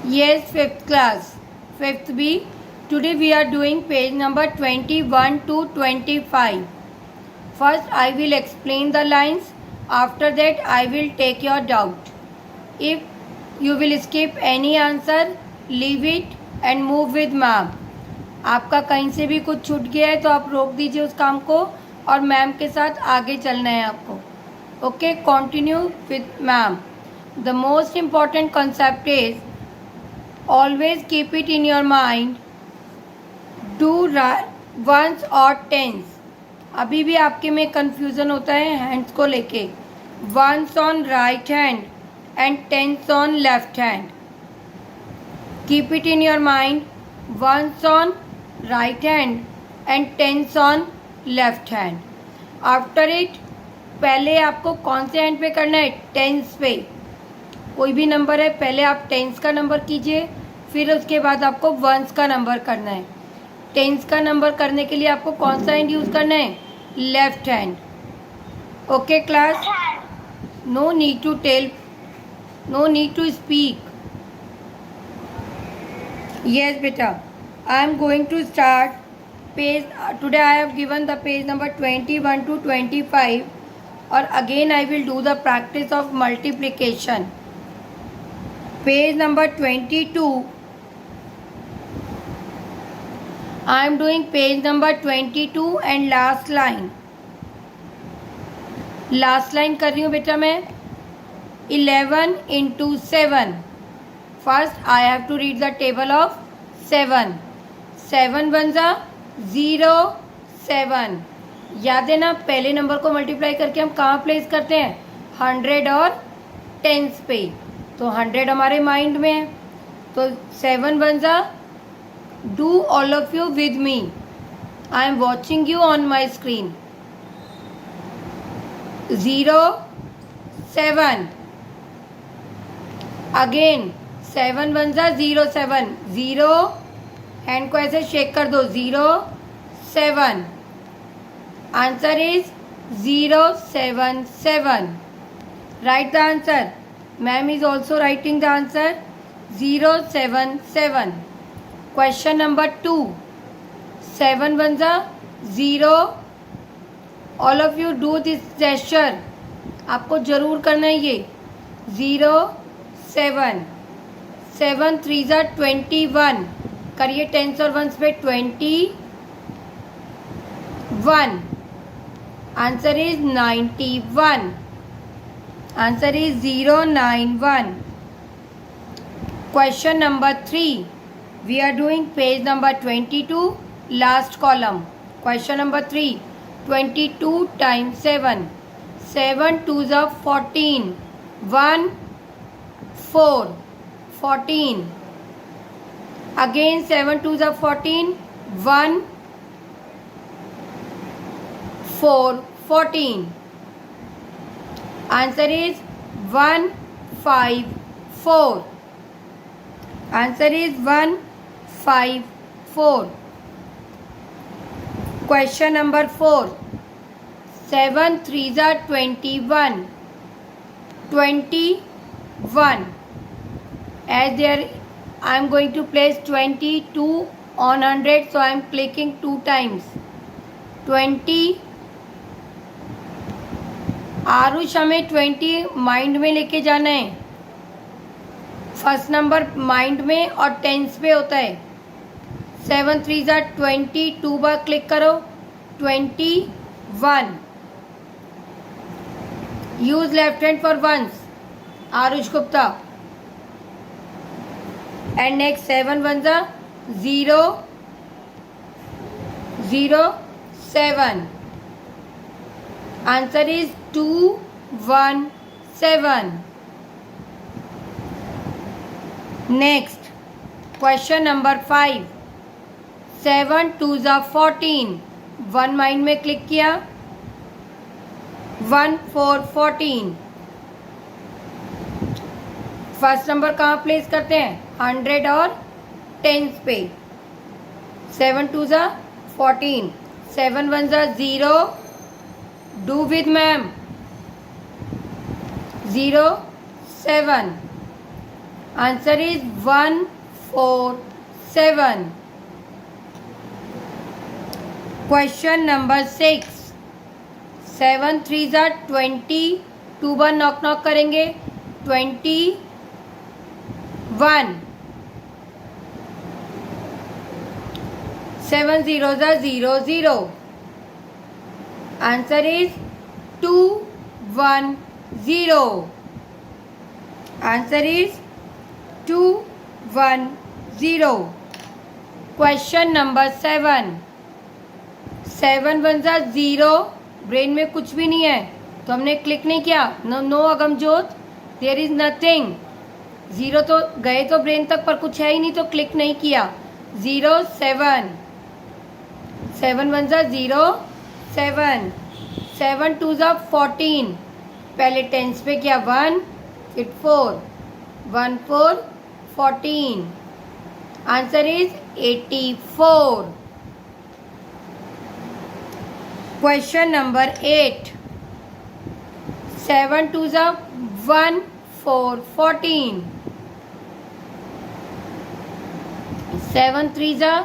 Yes, fifth class. Fifth B. Today we are doing page number 21 to 25. First I will explain the lines. After that I will take your doubt. If you will skip any answer, leave it and move with ma'am. आपका कहीं से भी कुछ छूट गया है तो आप रोक दीजिए उस काम को और मैम के साथ आगे चलना है आपको. Okay, continue with ma'am. The most important concept is always keep it in your mind. Do ones or tens. अभी भी आपके में कंफ्यूजन होता है हैंड्स को लेके. ones on right hand and tens on left hand. Keep it in your mind. ones on right hand and tens on left hand. After it पहले आपको कौन से हैंड पे करना है? टेंस पे. कोई भी नंबर है पहले आप टेंस का नंबर कीजिए, फिर उसके बाद आपको वंस का नंबर करना है. टेंस का नंबर करने के लिए आपको कौन सा हैंड यूज़ करना है? Left hand. Okay class, no need to tell, no need to speak. Yes बेटा, I am going to start page. Today I have given the page number 21 to 25 और again I will do the practice of multiplication. Page number 22. I am doing page number 22 and last line. Last line कर रही हूँ बेटा मैं. 11 into 7. First I have to read the table of 7. 7 1 जा 0 7. याद है ना, पहले नंबर को मल्टीप्लाई करके हम कहाँ प्लेस करते हैं? 100 और टेंस पे. तो 100 हमारे माइंड में है. तो 7 1 जा. Do all of you with me. I am watching you on my screen. 0 7. Again 7 1 जा 0 7. 0 हैंड को ऐसे शेक कर दो. 0 7. Answer is 0 7 7. Right the answer. Ma'am is also writing the answer. 0 7 7. Question number 2. 7 1 जा 0. All of you do this gesture. आपको जरूर करना है ये. 0 7. 7 3 जा 21. करिए टेंस और वंस पे. 21. Answer is 91. Answer is 091. Question number 3. We are doing page number 22, last column. Question number 3. 22 times 7. 7 2s are 14. 1 4. 14. Again 7 2s are 14. 1 4 14. Answer is 1 5 4. Answer is 1 5 4. Question number 4. 7 3s are 21. 21. As there I am going to place 22 on 100, so I am clicking 2 times. 20. Aarush हमें 20 mind में लेके जाना है. First number mind में और tense पे होता है. 7 3 जा 20. 2 बार क्लिक करो. 21. Use left hand for once. Arush Gupta. And next 7 1 जा 0 0 7. Answer is 2 1 7. Next, question number 5. 7 2s are 14. 1 mind में क्लिक किया. 1 4 14. फर्स्ट नंबर कहाँ प्लेस करते हैं? 100 और टेंस पे. 7 2s are 14. 7 1s are 0. Do with ma'am. 0 7. Answer is 147. Question number 6. 7 3s are 20. 2 bar knock knock करेंगे. 21. 7 zeros are 0 0. Answer is 210. Answer is 210. Question number 7. 7 1s are 0. Brain में कुछ भी नहीं है तो हमने क्लिक नहीं किया. No Agamjot, there is nothing. 0 तो गए तो ब्रेन तक पर कुछ है ही नहीं तो क्लिक नहीं किया. 0 7. 7 1s are 0 7. 7 2s are 14. पहले टेंस पे किया 1 फिर 4. 1 4 14. Answer is 84. Question number 8. 7 2s are 1 4 14. 7 3s are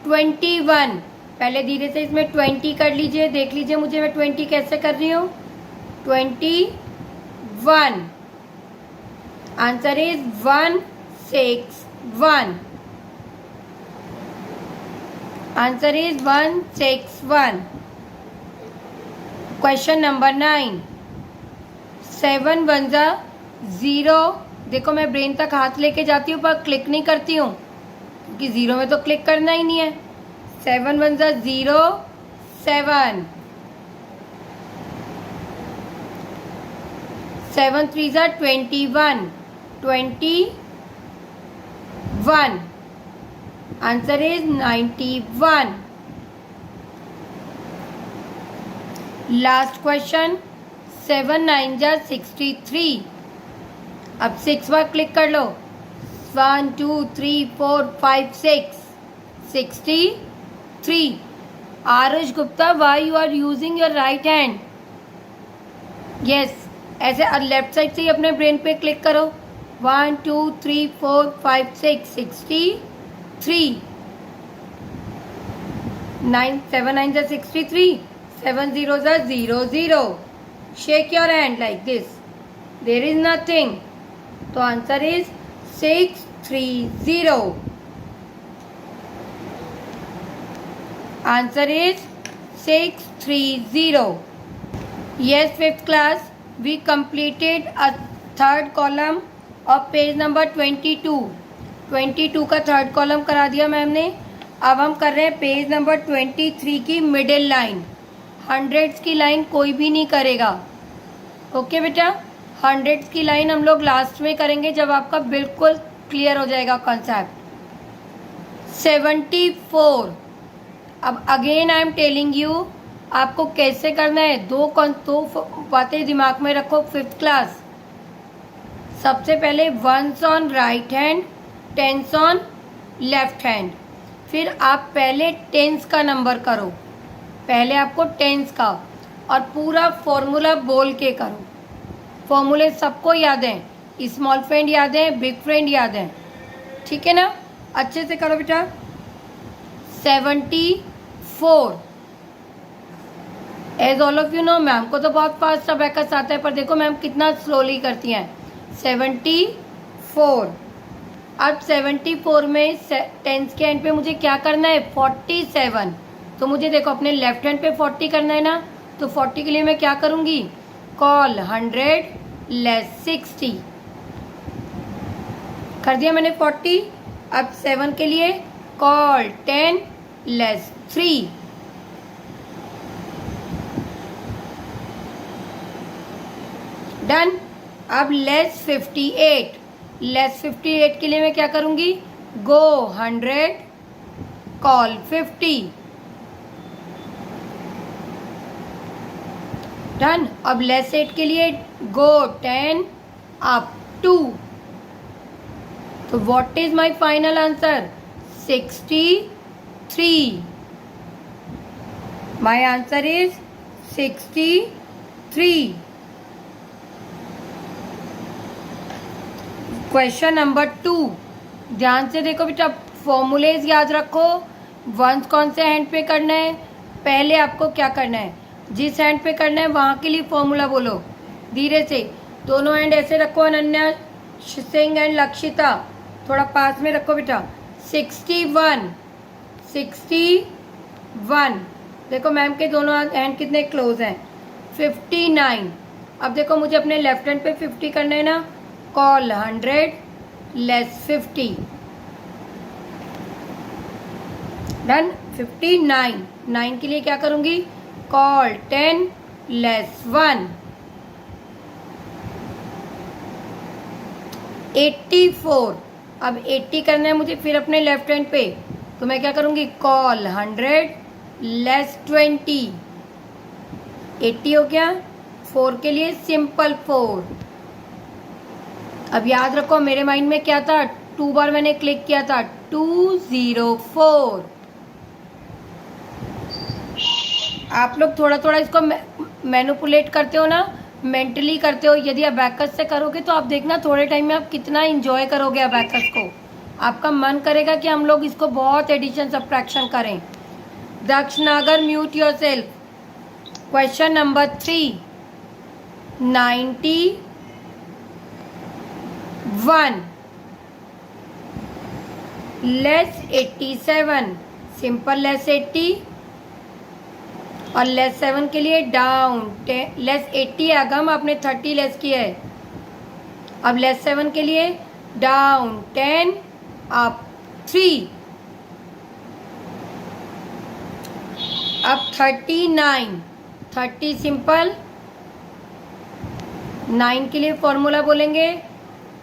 21. पहले धीरे से इसमें 20 कर लीजिए. देख लीजिए मुझे मैं 20 कैसे कर रही हूँ. 21. Answer is 161. Answer is 161. Question number 9. 7 1s are 0. देखो मैं ब्रेन तक हाथ लेके जाती हूँ पर क्लिक नहीं करती हूँ क्योंकि 0 में तो क्लिक करना ही नहीं है. 7 1s are 0 7. 7 3s are 21. 21. Answer is 91. Last question. 7 9s are 63. अब 6 बार क्लिक कर लो. 1 2 3 4 5 6. 63. Arush Gupta, why you are using your right hand? Yes, ऐसे लेफ्ट साइड से ही अपने ब्रेन पे क्लिक करो. 1 2 3 4 5 6 63. 7 9s are 63. 7 zeros are 0 0. Shake your hand like this. There is nothing. So answer is 630. Answer is 630. Yes, 5th class, we completed a third column of page number 22. 22 का third column करा दिया ma'am ने. अब हम कर रहे हैं page number 23 की मिडिल लाइन. हंड्रेड्स की लाइन कोई भी नहीं करेगा. ओके बेटा, हंड्रेड्स की लाइन हम लोग लास्ट में करेंगे जब आपका बिल्कुल क्लियर हो जाएगा कॉन्सेप्ट. 74. अब again I am telling you आपको कैसे करना है. दो बातें दिमाग में रखो 5th क्लास. सबसे पहले 1s on right hand, 10s on left hand. फिर आप पहले 10s का नंबर करो. पहले आपको 10s का और पूरा फॉर्मूला बोल के करो. फॉर्मूले सबको याद हैं. स्मॉल फ्रेंड याद है, बिग फ्रेंड याद है. ठीक है ना, अच्छे से करो बेटा. 74. As all of you know, ma'am को तो बहुत फास्ट अबैकस आता है पर देखो मैम कितना स्लोली करती हैं. 74. अब 74 में 10s के एंड पे मुझे क्या करना है, 47. तो मुझे देखो अपने लेफ्ट हैंड पे 40 करना है ना, तो 40 के लिए मैं क्या करूँगी, कॉल 100 लेस 60. कर दिया मैंने 40. अब 7 के लिए कॉल 10 लेस 3. डन. अब लेस 58. लेस 58 के लिए मैं क्या करूँगी, गो 100 कॉल 50. डन. अब लेस 8 के लिए गो 10 अप 2. तो what is my final answer, 63. My answer is 63. Question number 2, ध्यान से देखो बेटा, फॉर्मूलेज याद रखो। वंस कौन से हैंड पे करना है? पहले आपको क्या करना है, जिस हैंड पे करना है वहाँ के लिए फॉर्मूला बोलो धीरे से। दोनों हैंड ऐसे रखो, अनन्या सिंह एंड लक्षिता थोड़ा पास में रखो बेटा। 61 61, देखो मैम के दोनों हैंड कितने क्लोज हैं। 59, अब देखो मुझे अपने लेफ्ट हैंड पे 50 करना है ना, कॉल 100 लेस 50, डन। 59, 9 के लिए क्या करूंगी, कॉल 10 लेस 1। 84, अब 80 करना है मुझे फिर अपने लेफ्ट हैंड पे, तो मैं क्या करूंगी, कॉल 100 लेस 20। 80 हो गया। 4 के लिए सिंपल 4। अब याद रखो मेरे माइंड में क्या था, 2 बार मैंने क्लिक किया था, 204। आप लोग थोड़ा थोड़ा इसको मैनिपुलेट करते हो ना, मेंटली करते हो। यदि अबैकस से करोगे तो आप देखना थोड़े टाइम में आप कितना इंजॉय करोगे अबैकस को। आपका मन करेगा कि हम लोग इसको बहुत एडिशन सब्ट्रैक्शन करें। दक्ष नागर, mute yourself. Question number 3, 91 less 87, simple less 80 और लेस 7 के लिए डाउन लेस 80 आगम आपने 30 लेस किया है। अब लेस 7 के लिए डाउन 10 अप 3। अब 39, 30 सिंपल। 9 के लिए फॉर्मूला बोलेंगे,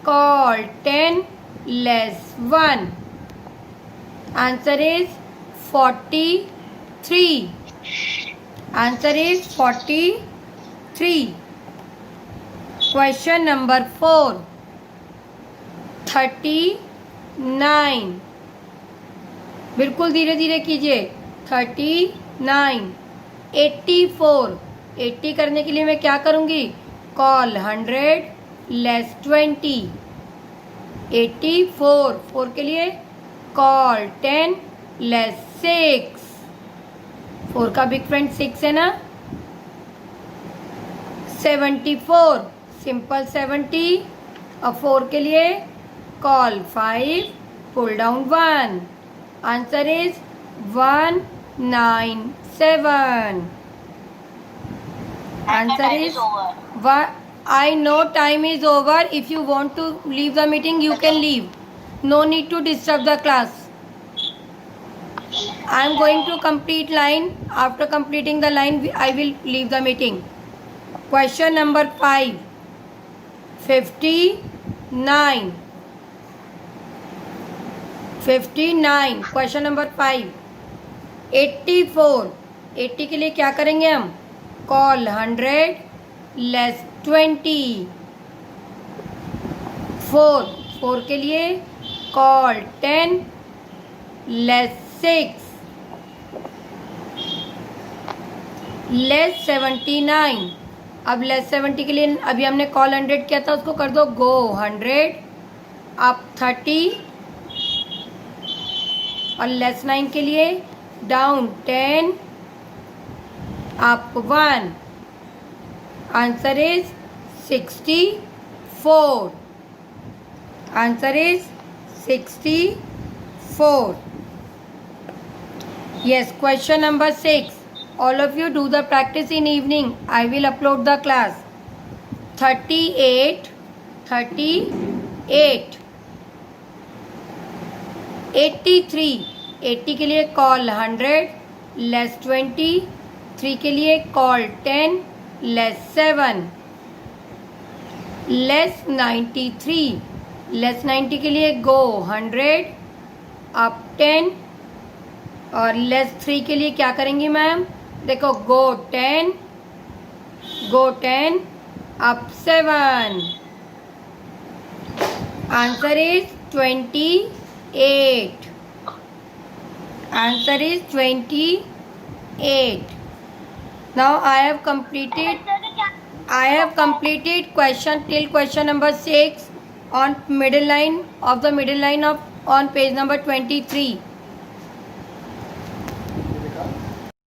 call 10 less 1। Answer is 43। Answer is 43। Question number 4, 39, बिल्कुल धीरे धीरे कीजिए। 39, 84, 80 करने के लिए मैं क्या करूंगी, कॉल 100 लेस 20। 84, 4 के लिए कॉल 10 लेस 6। 4 का बिग फ्रेंड 6 है ना। 74, सिंपल 70 और 4 के लिए call 5 pull down 1। Answer is 197। Answer is I know time is over. If you want to leave the meeting, you can leave. No need to disturb the class. I am going to complete line. After completing the line, I will leave the meeting. Question number 5, 59. 59. Question number 5. 84. 80 के लिए क्या करेंगे हम, call 100 less 20। 4 के लिए call 10 less 6 less 79। अब less 70 के लिए अभी हमने कॉल 100 किया था, उसको कर दो गो 100 अप 30 और लेस 9 के लिए down 10 up 1। Answer is 64। Answer is 64। Yes, question number 6. All of you do the practice in evening. I will upload the class. 38, 83, 80 के लिए कॉल 100 लेस 20। 3 के लिए कॉल 10 लेस 7 लेस 93। लेस 90 के लिए गो 100 अप 10 और लेस 3 के लिए क्या करेंगी मैम, देखो गो 10 up 7। Answer is 28। Answer is 28। Now I have completed question till question number 6. on middle line of on page number 23.